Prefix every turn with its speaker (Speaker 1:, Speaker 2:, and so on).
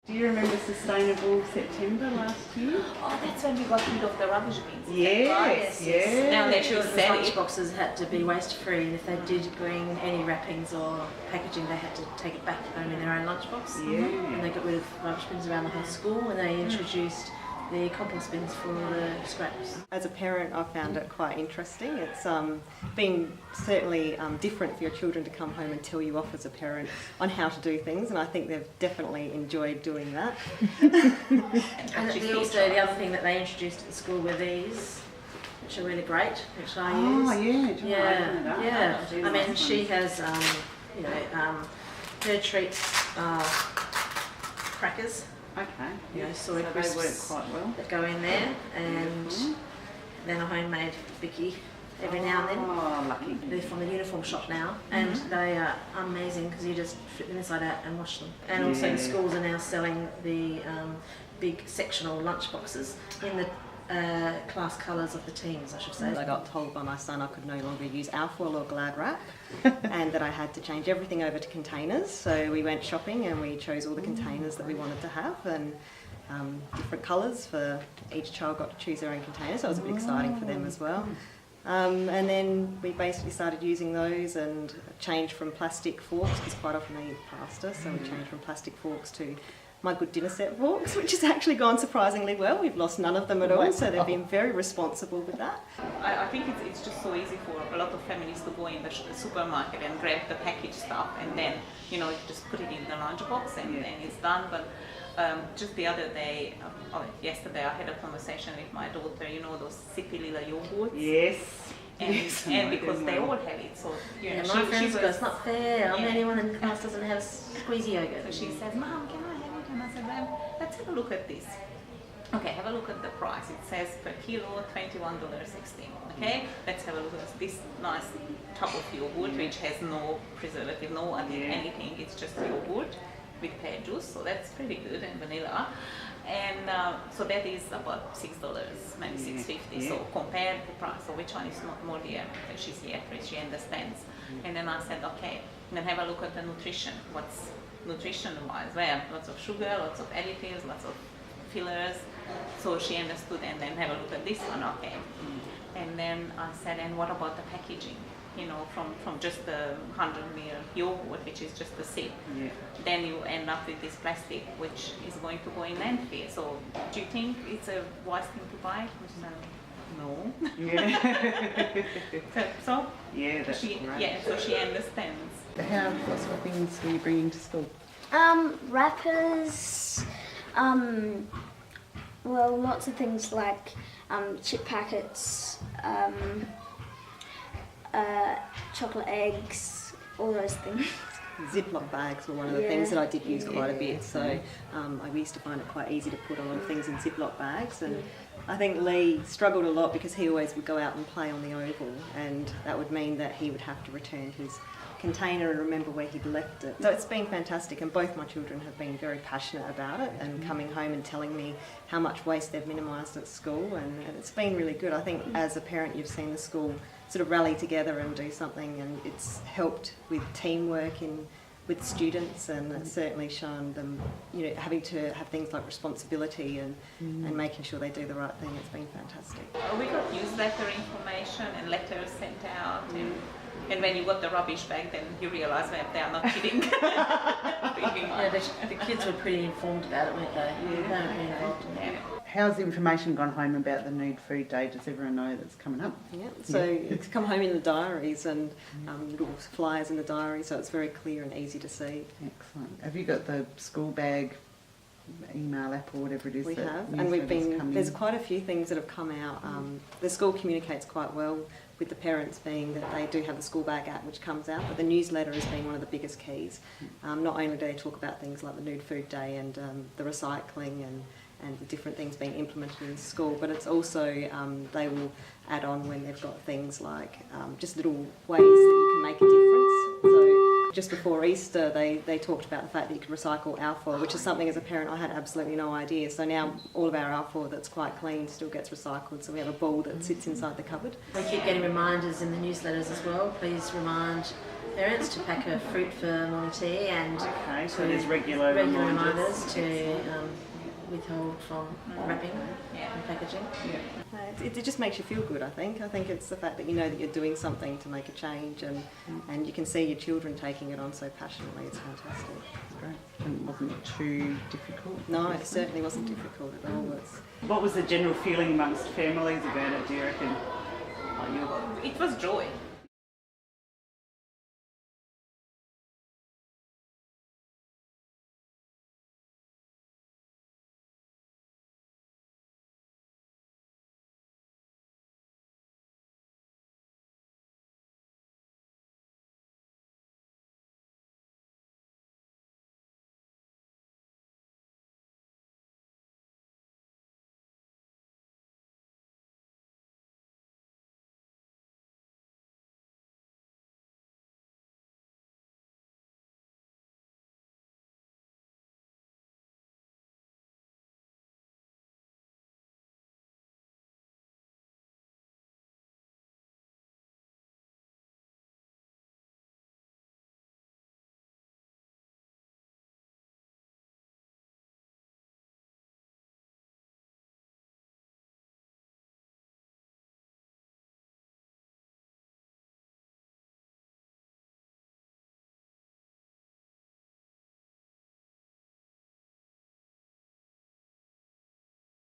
Speaker 1: Do you remember Sustainable September last year?
Speaker 2: Oh, that's when we got rid of the rubbish bins.
Speaker 1: Yes, yes.
Speaker 2: Now they're
Speaker 3: Sure,
Speaker 2: sure
Speaker 3: the lunchboxes had to be waste free, and if they did bring any wrappings or packaging, they had to take it back home in their own lunchbox.
Speaker 1: Yeah.
Speaker 3: And they got rid of rubbish bins around the whole school, and they introduced the compost bins for the scraps.
Speaker 4: As a parent, I found it quite interesting. It's been certainly different for your children to come home and tell you off as a parent on how to do things, and I think they've definitely enjoyed doing that.
Speaker 3: And the other thing that they introduced at the school were these, which are really great, which I use.
Speaker 1: Oh, yeah. Do you want to open it up?
Speaker 3: Yeah. I mean, she has, her treats are crackers.
Speaker 1: Okay.
Speaker 3: Soy
Speaker 1: so
Speaker 3: crisps
Speaker 1: they work quite well.
Speaker 3: that go in there, and then a homemade Vicky every now and then.
Speaker 1: Oh, lucky.
Speaker 3: They're from the uniform shop now, and they are amazing because you just flip them inside out and wash them. And also the schools are now selling the big sectional lunch boxes in the class colours of the teams, I should say.
Speaker 4: I got told by my son I could no longer use alfoil or Glad wrap and that I had to change everything over to containers. So we went shopping and we chose all the containers that we wanted to have, and different colours for each child got to choose their own container, so it was a bit exciting for them as well. And then we basically started using those and changed from plastic forks, because quite often they eat pasta, so we changed from plastic forks to my good dinner set forks, which has actually gone surprisingly well. We've lost none of them at all, so they've been very responsible with that.
Speaker 2: I think it's just so easy for a lot of families to go in the supermarket and grab the packaged stuff and then, just put it in the lunchbox and then it's done. But just the other day, yesterday, I had a conversation with my daughter, those sippy little yogurts.
Speaker 1: Yes.
Speaker 2: And because they all have it, so
Speaker 3: my friends go, it's not fair. I'm the only one in the class doesn't have squeezy yogurt.
Speaker 2: So she says, Mom, can I have it? And I said, well, let's have a look at this. Okay, have a look at the price. It says per kilo $21.16. Okay, let's have a look at this nice tub of yogurt, which has no preservative, no anything. It's just yogurt with pear juice, so that's pretty good, and vanilla. And so that is about $6, maybe $6.50. So compare the price. So which one is not more dear? And she's she understands. And then I said, okay, then have a look at the nutrition. What's nutrition-wise? Well, lots of sugar, lots of additives, lots of fillers. So she understood, and then have a look at this one, okay. And then I said, and what about the packaging? From just the 100ml yogurt, which is just the sip. Yeah. Then you end up with this plastic, which is going to go in landfill. So do you think it's a wise thing to buy? No.
Speaker 1: Yeah.
Speaker 2: so
Speaker 1: yeah, that's great.
Speaker 2: Yeah, so she understands.
Speaker 1: What sort of things were you bringing to school?
Speaker 5: Wrappers, lots of things like chip packets, chocolate eggs, all those things.
Speaker 4: Ziploc bags were one of the things that I did use quite a bit, so I used to find it quite easy to put a lot of things in Ziploc bags, and I think Lee struggled a lot because he always would go out and play on the oval, and that would mean that he would have to return his container and remember where he'd left it. So it's been fantastic, and both my children have been very passionate about it and coming home and telling me how much waste they've minimised at school, and it's been really good. I think as a parent you've seen the school sort of rally together and do something, and it's helped with teamwork with students, and it's certainly shown them having to have things like responsibility and making sure they do the right thing. It's been fantastic.
Speaker 2: We got newsletter information and letters sent out, and when you got the rubbish bag, then you realise that they are not kidding.
Speaker 3: The kids were pretty informed about it, weren't they? They were pretty involved.
Speaker 1: How's the information gone home about the Nude Food Day? Does everyone know that's coming up?
Speaker 4: Yeah, so it's come home in the diaries and little flyers in the diary, so it's very clear and easy to see.
Speaker 1: Excellent. Have you got the school bag email app or whatever it is?
Speaker 4: We have, and there's quite a few things that have come out. The school communicates quite well with the parents, being that they do have the school bag app which comes out, but the newsletter has been one of the biggest keys. Not only do they talk about things like the Nude Food Day and the recycling and the different things being implemented in school, but it's also they will add on when they've got things like just little ways that you can make a difference. So just before Easter they talked about the fact that you could recycle alfoil, which is something as a parent I had absolutely no idea. So now all of our alfoil that's quite clean still gets recycled, so we have a ball that sits inside the cupboard.
Speaker 3: We keep getting reminders in the newsletters as well. Please remind parents to pack a fruit for morning tea and
Speaker 6: Okay, so
Speaker 3: to
Speaker 6: there's regular
Speaker 3: reminders to withhold from wrapping
Speaker 2: Yeah.
Speaker 3: and packaging.
Speaker 4: It just makes you feel good, I think. I think it's the fact that you know that you're doing something to make a change and you can see your children taking it on so passionately. It's fantastic.
Speaker 6: Great. And it wasn't too difficult?
Speaker 4: No, it certainly wasn't difficult at all.
Speaker 6: What was the general feeling amongst families about it, do you reckon?
Speaker 2: It was joy.